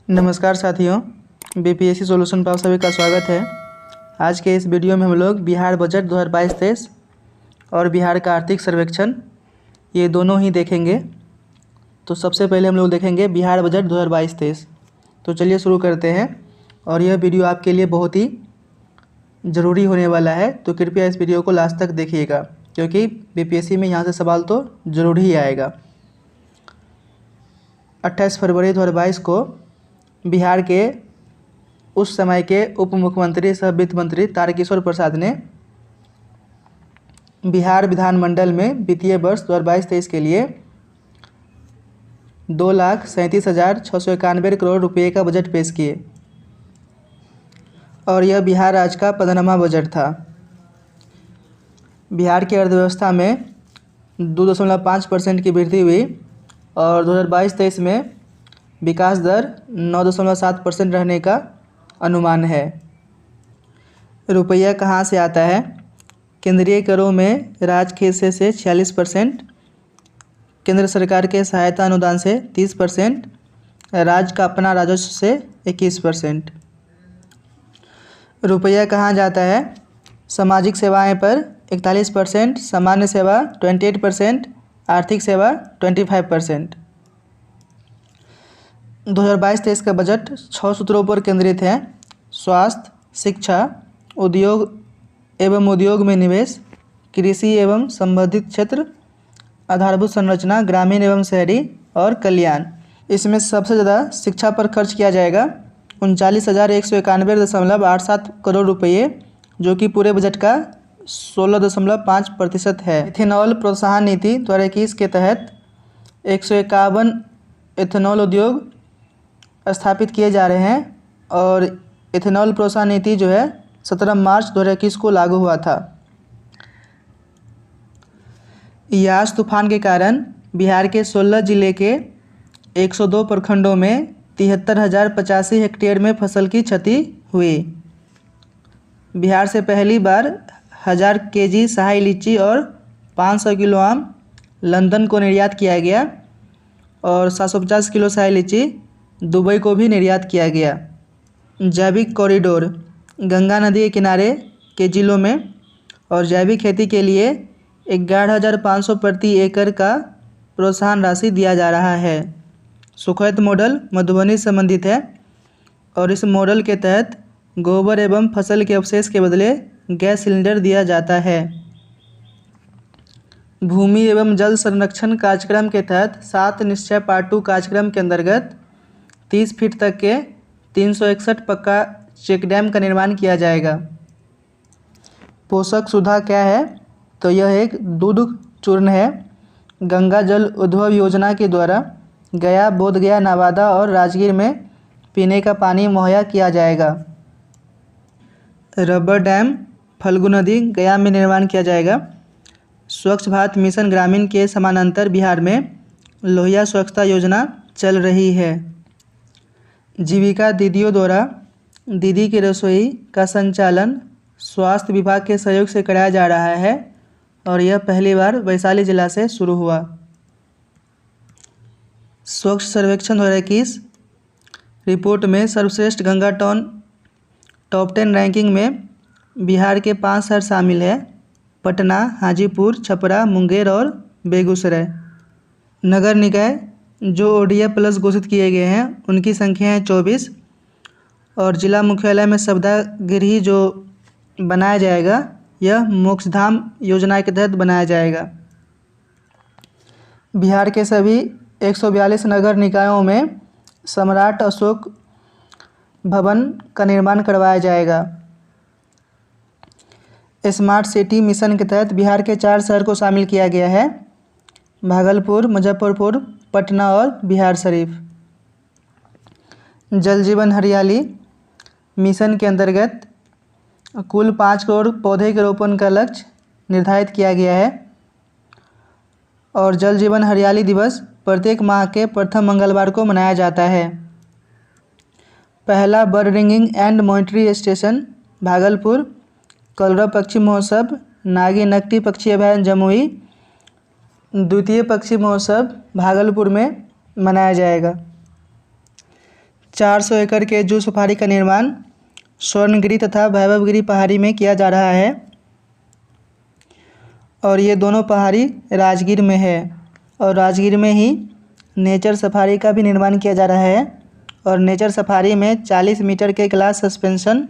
नमस्कार साथियों, BPSC solution पर आप सभी का स्वागत है। आज के इस वीडियो में हम लोग बिहार बजट 2022-23 और बिहार का आर्थिक सर्वेक्षण ये दोनों ही देखेंगे। तो सबसे पहले हम लोग देखेंगे बिहार बजट 2022-23। तो चलिए शुरू करते हैं। और यह वीडियो आपके लिए बहुत ही ज़रूरी होने वाला है, तो कृपया इस वीडियो को लास्ट तक देखिएगा, क्योंकि बीपीएससी में यहाँ से सवाल तो ज़रूर ही आएगा। 28 फरवरी 2022 को बिहार के उस समय के उप मुख्यमंत्री सह वित्त मंत्री तारकिशोर प्रसाद ने बिहार विधानमंडल में वित्तीय वर्ष 2022-23 के लिए 2,37,691 करोड़ रुपये का बजट पेश किए और यह बिहार राज्य का 15वां बजट था। बिहार की अर्थव्यवस्था में 2.5% की वृद्धि हुई और 2022-23 में विकास दर 9.7% रहने का अनुमान है। रुपया कहाँ से आता है? केंद्रीय करों में राज्य हिस्से से 46%, केंद्र सरकार के सहायता अनुदान से 30%, राज्य का अपना राजस्व से 21%। रुपया कहाँ जाता है? सामाजिक सेवाएं पर 41%, सामान्य सेवा 28%, आर्थिक सेवा 25%। 2022-23 का बजट 6 सूत्रों पर केंद्रित है। स्वास्थ्य, शिक्षा, उद्योग में निवेश, कृषि एवं संबंधित क्षेत्र, आधारभूत संरचना, ग्रामीण एवं शहरी और कल्याण। इसमें सबसे ज़्यादा शिक्षा पर खर्च किया जाएगा 39,191.87 करोड़ रुपये, जो कि पूरे बजट का 16.5% है। इथेनॉल प्रोत्साहन नीति 2021 के तहत 151 इथेनॉल उद्योग स्थापित किए जा रहे हैं और इथेनॉल प्रोत्साहन नीति जो है 17 मार्च 2021 को लागू हुआ था। यास तूफान के कारण बिहार के 16 जिले के 102 प्रखंडों में 73,085 हेक्टेयर में फसल की क्षति हुई। बिहार से पहली बार 1000 केजी शाही लीची और 500 किलो आम लंदन को निर्यात किया गया और 750 किलो शाही लीची दुबई को भी निर्यात किया गया। जैविक कॉरिडोर गंगा नदी के किनारे के जिलों में और जैविक खेती के लिए 11,500 प्रति एकड़ का प्रोत्साहन राशि दिया जा रहा है। सुखोत मॉडल मधुबनी से संबंधित है और इस मॉडल के तहत गोबर एवं फसल के अवशेष के बदले गैस सिलेंडर दिया जाता है। भूमि एवं जल संरक्षण कार्यक्रम के तहत 7 निश्चय पार्ट 2 कार्यक्रम के अंतर्गत 30 फीट तक के 361 पक्का चेक डैम का निर्माण किया जाएगा। पोषक सुधा क्या है? तो यह एक दूध चूर्ण है। गंगा जल उद्भव योजना के द्वारा गया, बोधगया, नवादा और राजगीर में पीने का पानी मुहैया किया जाएगा। रबर डैम फल्गु नदी गया में निर्माण किया जाएगा। स्वच्छ भारत मिशन ग्रामीण के समानांतर बिहार में लोहिया स्वच्छता योजना चल रही है। जीविका दीदियों द्वारा दीदी की रसोई का संचालन स्वास्थ्य विभाग के सहयोग से कराया जा रहा है और यह पहली बार वैशाली जिला से शुरू हुआ। स्वच्छ सर्वेक्षण 2021 रिपोर्ट में सर्वश्रेष्ठ गंगा टाउन टॉप 10 रैंकिंग में बिहार के 5 शहर शामिल है: पटना, हाजीपुर, छपरा, मुंगेर और बेगूसराय। नगर निकाय जो ODF प्लस घोषित किए गए हैं उनकी संख्या है 24 और जिला मुख्यालय में सवितागृह जो बनाया जाएगा यह मोक्षधाम योजना के तहत बनाया जाएगा। बिहार के सभी 142 नगर निकायों में सम्राट अशोक भवन का निर्माण करवाया जाएगा। स्मार्ट सिटी मिशन के तहत बिहार के 4 शहर को शामिल किया गया है: भागलपुर, मुजफ्फरपुर, पटना और बिहार शरीफ। जल जीवन हरियाली मिशन के अंतर्गत कुल 5 करोड़ पौधे के रोपण का लक्ष्य निर्धारित किया गया है और जल जीवन हरियाली दिवस प्रत्येक माह के प्रथम मंगलवार को मनाया जाता है। पहला bird ringing and monetary station Bhagalpur, कलरव पक्षी महोत्सव, नागी नकटी पक्षी अभयारण्य जमुई, द्वितीय पक्षी महोत्सव भागलपुर में मनाया जाएगा। 400 एकड़ के जू सफारी का निर्माण स्वर्णगिरी तथा वैभवगिरी पहाड़ी में किया जा रहा है और ये दोनों पहाड़ी राजगीर में है और राजगीर में ही नेचर सफारी का भी निर्माण किया जा रहा है और नेचर सफारी में 40 मीटर के ग्लास सस्पेंशन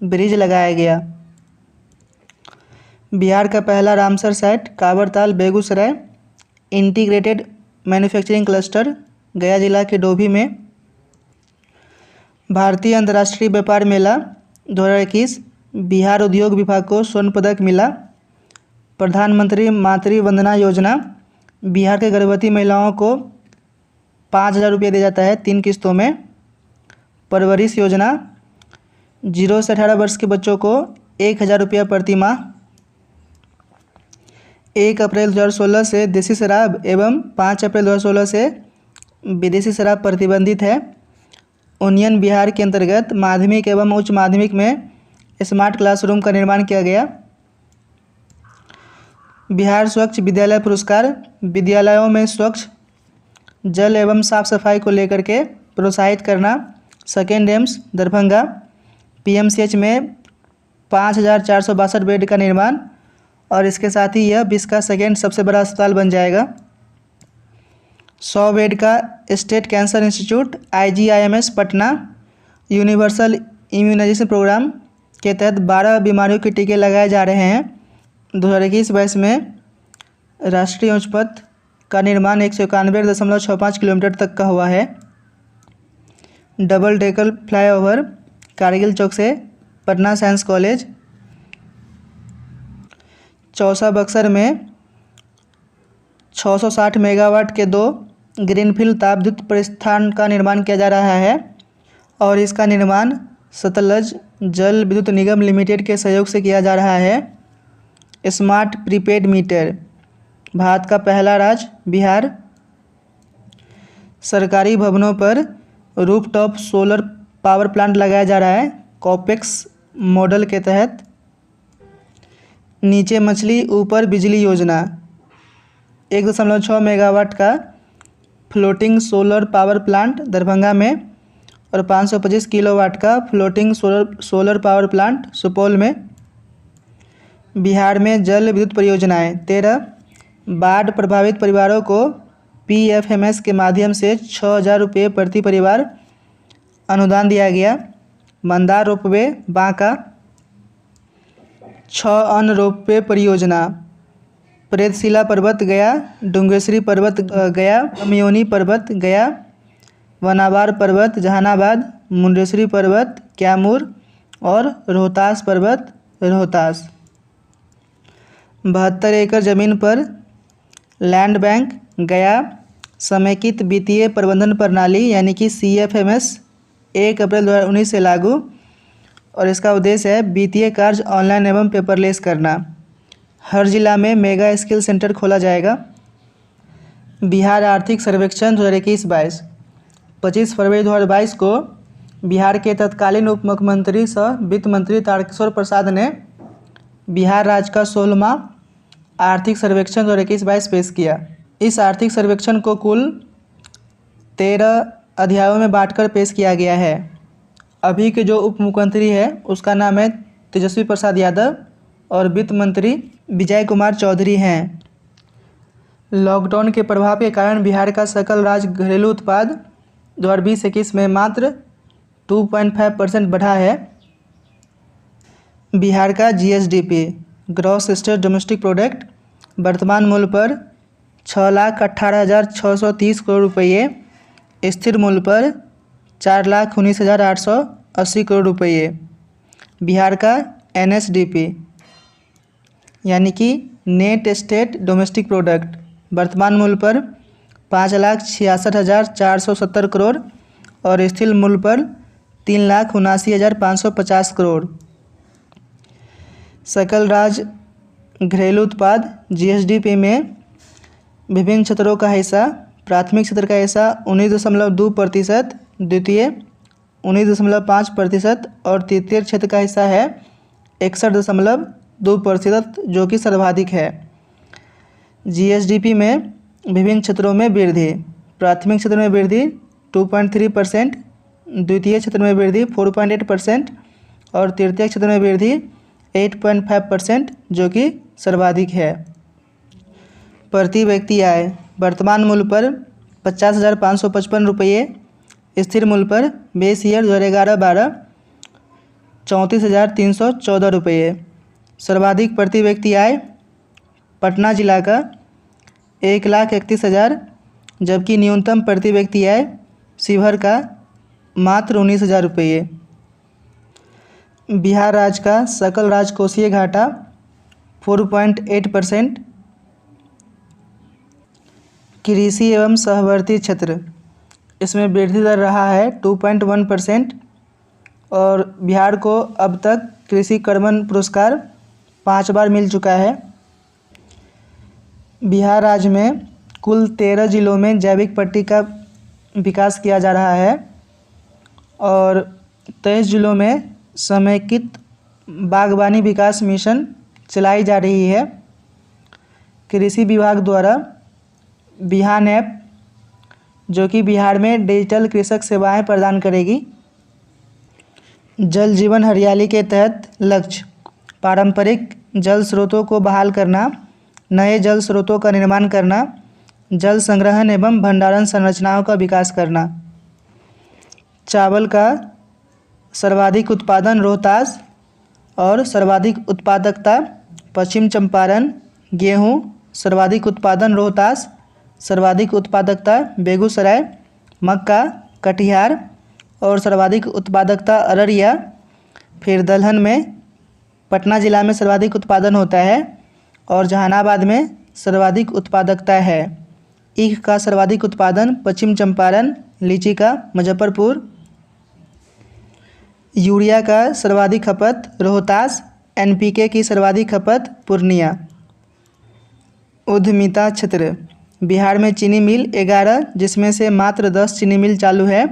ब्रिज लगाया गया। बिहार का पहला Ramsar site Kanwartal Begusarai integrated manufacturing cluster Gaya जिला के डोभी में। भारतीय अंतर्राष्ट्रीय व्यापार मेला 2021 बिहार उद्योग विभाग को स्वर्ण पदक मिला। प्रधानमंत्री मातृ वंदना योजना बिहार के गर्भवती महिलाओं को 5,000 रुपये दिया जाता है 3 किस्तों में। परवरिश योजना 0 से 18 वर्ष के बच्चों को 1,000 रुपया प्रति माह। 1 अप्रैल 2016 से देसी शराब एवं 5 अप्रैल 2016 से विदेशी शराब प्रतिबंधित है। यूनियन बिहार के अंतर्गत माध्यमिक एवं उच्च माध्यमिक में स्मार्ट क्लासरूम का निर्माण किया गया। बिहार स्वच्छ विद्यालय पुरस्कार विद्यालयों में स्वच्छ जल एवं साफ सफाई को लेकर के प्रोत्साहित करना। सेकेंड एम्स दरभंगा पीएमसीएच में 5,462 बेड का निर्माण और इसके साथ ही यह विश्व का सेकेंड सबसे बड़ा अस्पताल बन जाएगा। 100 बेड का state cancer institute IGIMS Patna universal immunization programme के तहत 12 बीमारियों के टीके लगाए जा रहे हैं। 2021-22 में राष्ट्रीय उच्च पथ का निर्माण 191.65 किलोमीटर तक का हुआ है। डबल डेकर फ्लाईओवर कारगिल चौक से पटना साइंस कॉलेज। चौसा बक्सर में 660 मेगावाट के 2 ग्रीनफील्ड ताप विद्युत परिस्थान का निर्माण किया जा रहा है और इसका निर्माण सतलज जल विद्युत निगम लिमिटेड के सहयोग से किया जा रहा है। स्मार्ट प्रीपेड मीटर भारत का पहला राज्य बिहार। सरकारी भवनों पर रूफटॉप सोलर पावर प्लांट लगाया जा रहा है कॉपेक्स मॉडल के तहत। नीचे मछली ऊपर बिजली योजना 1.6 मेगावाट का floating solar power plant Darbhanga में और 525 किलोवाट का floating solar power plant Supaul में। बिहार में जल विद्युत परियोजनाएं 13। बाढ़ प्रभावित परिवारों को PFMS के माध्यम से 6,000 रुपये प्रति परिवार अनुदान दिया गया। मंदार रोपवे बांका। 6 अन्य रोपवे परियोजना प्रेतशिला पर्वत गया, डुंगेश्वरी पर्वत गया, अमयोनी पर्वत गया, वनावार पर्वत जहानाबाद, मुंडेश्वरी पर्वत कैमूर और रोहतास पर्वत रोहतास। 72 एकड़ ज़मीन पर लैंड बैंक गया। समेकित वित्तीय प्रबंधन प्रणाली यानी कि CFMS 1 अप्रैल 2019 से लागू और इसका उद्देश्य है वित्तीय कार्य ऑनलाइन एवं पेपरलेस करना। हर जिला में मेगा स्किल सेंटर खोला जाएगा। बिहार आर्थिक सर्वेक्षण 2021-22 25 फरवरी 2022 को बिहार के तत्कालीन उप मुख्यमंत्री सह वित्त मंत्री तारकिशोर प्रसाद ने बिहार राज्य का 16वां आर्थिक सर्वेक्षण 2021-22 पेश किया। इस आर्थिक सर्वेक्षण को कुल 13 अध्यायों में बांटकर पेश किया गया है। अभी के जो उप मुख्यमंत्री है उसका नाम है तेजस्वी प्रसाद यादव और वित्त मंत्री विजय कुमार चौधरी हैं। लॉकडाउन के प्रभाव के कारण बिहार का सकल राज्य घरेलू उत्पाद 2020-21 में मात्र 2.5% बढ़ा है। बिहार का GSDP gross state domestic product वर्तमान मूल्य पर 6,18,630 करोड़ रुपये, स्थिर मूल्य पर 4,19,880 करोड़ रुपये। बिहार का NSDP यानी कि नेट स्टेट डोमेस्टिक प्रोडक्ट वर्तमान मूल्य पर 5,66,470 करोड़ और स्थिर मूल्य पर 3,79,550 करोड़। सकल राज्य घरेलू उत्पाद GSDP में विभिन्न क्षेत्रों का हिस्सा प्राथमिक क्षेत्र का हिस्सा 19.2%, द्वितीय 19.5% और तृतीय क्षेत्र का हिस्सा है 61.2% जो कि सर्वाधिक है। GSDP में विभिन्न क्षेत्रों में वृद्धि प्राथमिक क्षेत्र में वृद्धि 2.3%, द्वितीय क्षेत्र में वृद्धि 4.8% और तृतीय क्षेत्र में वृद्धि 8.5%, जो कि सर्वाधिक है। प्रति व्यक्ति आय वर्तमान मूल्य पर 50,555 रुपये, स्थिर मूल्य पर बेस ईयर 2011-12 34,314 रुपये। सर्वाधिक प्रति व्यक्ति आय पटना जिला का 1,31,000, जबकि न्यूनतम प्रति व्यक्ति आय शिवहर का मात्र 19,000 रुपये। बिहार राज्य का सकल राजकोषीय घाटा 4.8%। कृषि एवं सहवर्ती क्षेत्र, इसमें वृद्धि दर रहा है 2.1% और बिहार को अब तक कृषि कर्मण पुरस्कार 5 बार मिल चुका है। बिहार राज्य में कुल 13 जिलों में जैविक पट्टी का विकास किया जा रहा है और 23 जिलों में समेकित बागवानी विकास मिशन चलाई जा रही है। कृषि विभाग द्वारा बिहान ऐप, जो कि बिहार में डिजिटल कृषक सेवाएं प्रदान करेगी। जल जीवन हरियाली के तहत लक्ष्य पारंपरिक जल स्रोतों को बहाल करना, नए जल स्रोतों का निर्माण करना, जल संग्रहण एवं भंडारण संरचनाओं का विकास करना। चावल का सर्वाधिक उत्पादन रोहतास और सर्वाधिक उत्पादकता पश्चिम चंपारण। गेहूं सर्वाधिक उत्पादन रोहतास, सर्वाधिक उत्पादकता बेगूसराय। मक्का कटिहार और सर्वाधिक उत्पादकता अररिया। फिर दलहन में पटना जिला में सर्वाधिक उत्पादन होता है और जहानाबाद में सर्वाधिक उत्पादकता है। ईख का सर्वाधिक उत्पादन पश्चिम चंपारण। लीची का मुजफ्फरपुर। यूरिया का सर्वाधिक खपत रोहतास। एनपीके की सर्वाधिक खपत पूर्णिया। उद्यमिता क्षेत्र, बिहार में चीनी मिल 11, जिसमें से मात्र 10 चीनी मिल चालू है।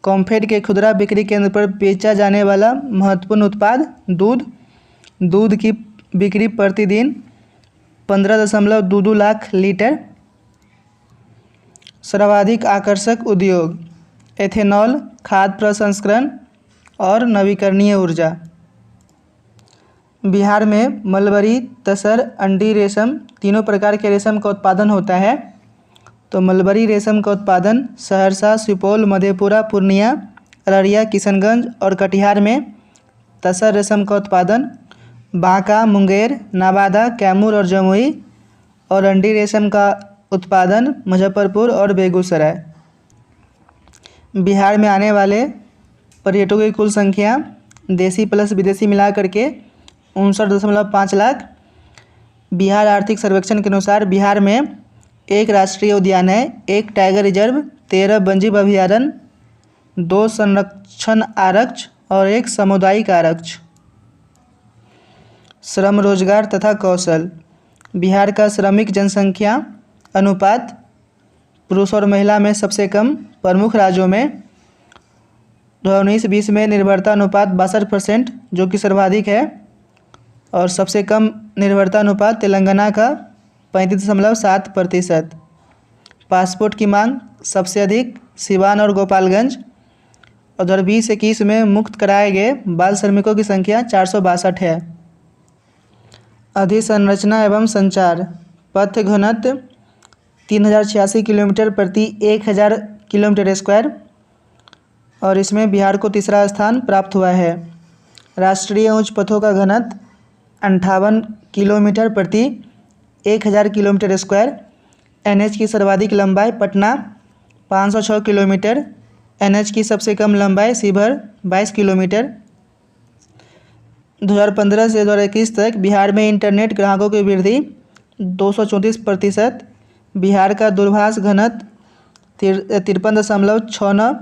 कॉम्फेड के खुदरा बिक्री केंद्र पर बेचा जाने वाला महत्वपूर्ण उत्पाद दूध। दूध की बिक्री प्रतिदिन 15.22 लाख लीटर। सर्वाधिक आकर्षक उद्योग एथेनॉल, खाद्य प्रसंस्करण और नवीकरणीय ऊर्जा। बिहार में मलबरी, तसर, अंडी रेशम तीनों प्रकार के रेशम का उत्पादन होता है। तो मलबरी रेशम का उत्पादन सहरसा, सुपौल, मधेपुरा, पूर्णिया, अररिया, किशनगंज और कटिहार में। तसर रेशम का उत्पादन बांका, मुंगेर, नवादा, कैमूर और जमुई। और अंडी रेशम का उत्पादन मुजफ्फरपुर और बेगूसराय। बिहार में आने वाले पर्यटकों की कुल संख्या देसी प्लस विदेशी मिला करके 59.5 लाख। बिहार आर्थिक सर्वेक्षण के अनुसार बिहार में 1 राष्ट्रीय उद्यान है, 1 टाइगर रिजर्व, 13 वन्यजीव अभयारण्य, 2 संरक्षण आरक्ष और 1 सामुदायिक आरक्ष। श्रम रोजगार तथा कौशल, बिहार का श्रमिक जनसंख्या अनुपात पुरुष और महिला में सबसे कम प्रमुख राज्यों में। 2019-20 में निर्भरता अनुपात 62%, जो कि सर्वाधिक है। और सबसे कम निर्भरता अनुपात तेलंगाना का 35.7%। पासपोर्ट की मांग सबसे अधिक सिवान और गोपालगंज। उधर 2021 में मुक्त कराए गए बाल श्रमिकों की संख्या 462 है। अधिसंरचना एवं संचार, पथ घनत्व 3086 किलोमीटर प्रति 1000 किलोमीटर स्क्वायर और इसमें बिहार को तीसरा स्थान प्राप्त हुआ है। राष्ट्रीय उच्च पथों का घनत्व 58 किलोमीटर प्रति 1000 किलोमीटर स्क्वायर। एनएच की सर्वाधिक लंबाई पटना 506 किलोमीटर। एनएच की सबसे कम लंबाई शिवहर 22 किलोमीटर। 2015 से 2021 तक बिहार में इंटरनेट ग्राहकों की वृद्धि 234%। बिहार का दूरभाष घनत्व 53.69,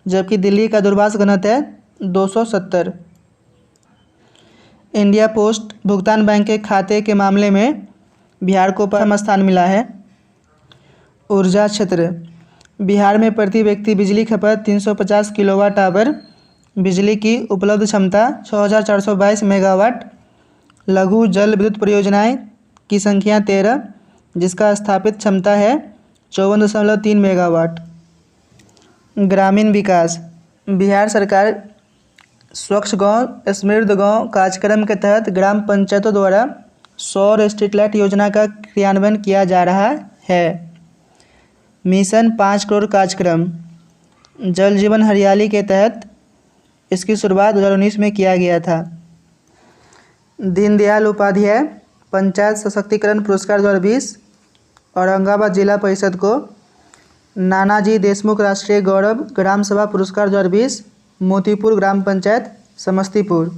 जबकि दिल्ली का दूरभाष घनत्व है 270। इंडिया पोस्ट भुगतान बैंक के खाते के मामले में बिहार को प्रथम स्थान मिला है। ऊर्जा क्षेत्र, बिहार में प्रति व्यक्ति बिजली खपत 350 किलोवाट आवर। बिजली की उपलब्ध क्षमता 6422 मेगावाट। लघु जल विद्युत परियोजनाएं की संख्या 13, जिसका स्थापित क्षमता है 54.3 मेगावाट। ग्रामीण विकास, बिहार सरकार स्वच्छ गांव समृद्ध गांव कार्यक्रम के तहत ग्राम पंचायतों द्वारा सौर स्ट्रीट लाइट योजना का क्रियान्वयन किया जा रहा है। मिशन 5 करोड़ कार्यक्रम जल जीवन हरियाली के तहत इसकी शुरुआत 2019 में किया गया था। दीनदयाल उपाध्याय पंचायत सशक्तिकरण पुरस्कार 2020 औरंगाबाद जिला परिषद को नानाजी देशमुख राष्ट्रीय गौरव ग्राम सभा पुरस्कार 2020 मोतीपुर ग्राम पंचायत समस्तीपुर।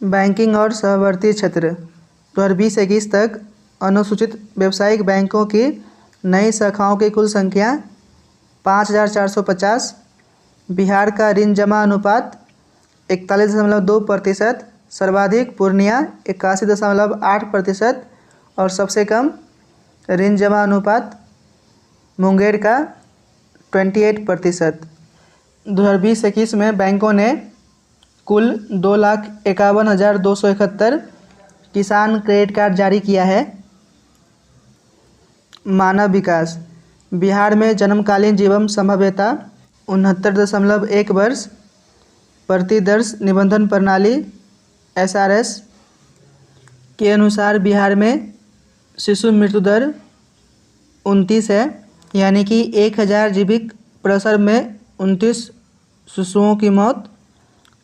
बैंकिंग और सहवर्ती क्षेत्र 2020-21 तक अनुसूचित व्यावसायिक बैंकों की नई शाखाओं की कुल संख्या 5450। बिहार का ऋण जमा अनुपात 41.2%, सर्वाधिक पूर्णिया 81.8% और सबसे कम ऋण जमा अनुपात मुंगेर का 28%। 2020-21 में बैंकों ने कुल 2,51,271 किसान क्रेडिट कार्ड जारी किया है। मानव विकास बिहार में जन्मकालीन जीवन संभाव्यता 69.1 वर्ष। प्रतिदर्श निबंधन प्रणाली SRS के अनुसार बिहार में शिशु मृत्यु दर 29 है, यानी कि 1000 जीवित प्रसव में 29 शिशुओं की मौत।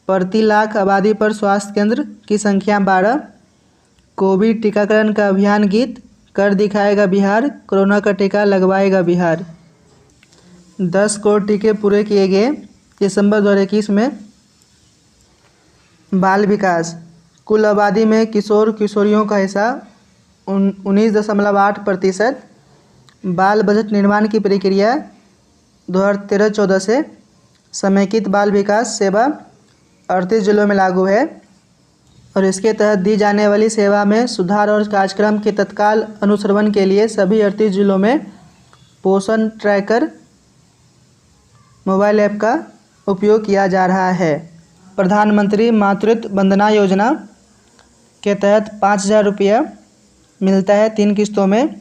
प्रति लाख आबादी पर स्वास्थ्य केंद्र की संख्या 12। कोविड टीकाकरण का अभियान गीत कर दिखाएगा बिहार, कोरोना का टीका लगवाएगा बिहार। 10 करोड़ टीके पूरे किए गए दिसंबर 2021 में। बाल विकास कुल आबादी में किशोर किशोरियों का हिस्सा 19.8%। बाल बजट निर्माण की प्रक्रिया 2013-14 से समेकित बाल विकास सेवा 38 जिलों में लागू है और इसके तहत दी जाने वाली सेवा में सुधार और कार्यक्रम के तत्काल अनुश्रवण के लिए सभी 38 जिलों में पोषण ट्रैकर मोबाइल ऐप का उपयोग किया जा रहा है। प्रधानमंत्री मातृत्व वंदना योजना के तहत 5,000 रुपया मिलता है 3 किस्तों में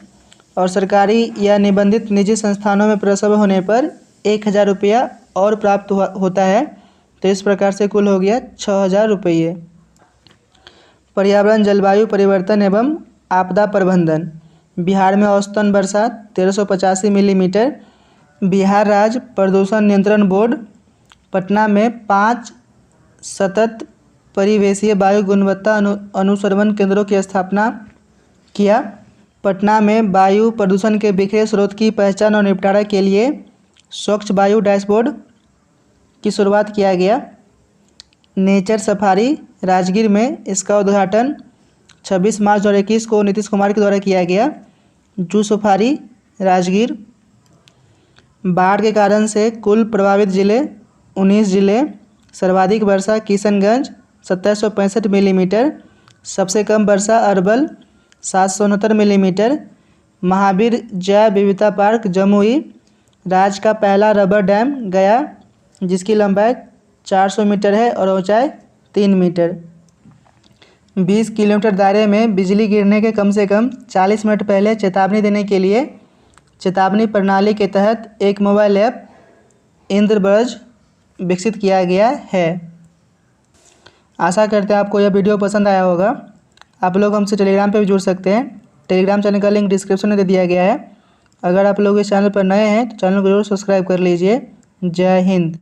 और सरकारी या निबंधित निजी संस्थानों में प्रसव होने पर 1,000 रुपया और प्राप्त होता है। तो इस प्रकार से कुल हो गया 6,000 रुपये। पर्यावरण जलवायु परिवर्तन एवं आपदा प्रबंधन बिहार में औसतन वर्षा 1385 मिलीमीटर। बिहार राज्य प्रदूषण नियंत्रण बोर्ड पटना में 5 सतत परिवेशीय वायु गुणवत्ता अनुश्रवण केंद्रों की स्थापना किया। पटना में वायु प्रदूषण के बिखरे स्रोत की पहचान और निपटारा के लिए स्वच्छ वायु डैशबोर्ड की शुरुआत किया गया। नेचर सफारी राजगीर में इसका उद्घाटन 26 मार्च 2021 को नीतीश कुमार के द्वारा किया गया। Zoo safari Rajgir. बाढ़ के कारण से कुल प्रभावित जिले 19 जिले। सर्वाधिक वर्षा किशनगंज 2765 मिलीमीटर। सबसे कम वर्षा अरवल 769 मिलीमीटर। महावीर जैव विविधता पार्क जमुई राज्य का पहला रबर डैम गया, जिसकी लंबाई 400 मीटर है और ऊंचाई 3 मीटर। 20 किलोमीटर दायरे में बिजली गिरने के कम से कम 40 मिनट पहले चेतावनी देने के लिए चेतावनी प्रणाली के तहत एक मोबाइल ऐप इंद्रब्रज विकसित किया गया है। आशा करते हैं आपको यह वीडियो पसंद आया होगा। आप लोग हमसे टेलीग्राम पे भी जुड़ सकते हैं। टेलीग्राम चैनल का लिंक डिस्क्रिप्शन में दे दिया गया है। अगर आप लोग इस चैनल पर नए हैं तो चैनल को जरूर सब्सक्राइब कर लीजिए। जय हिंद।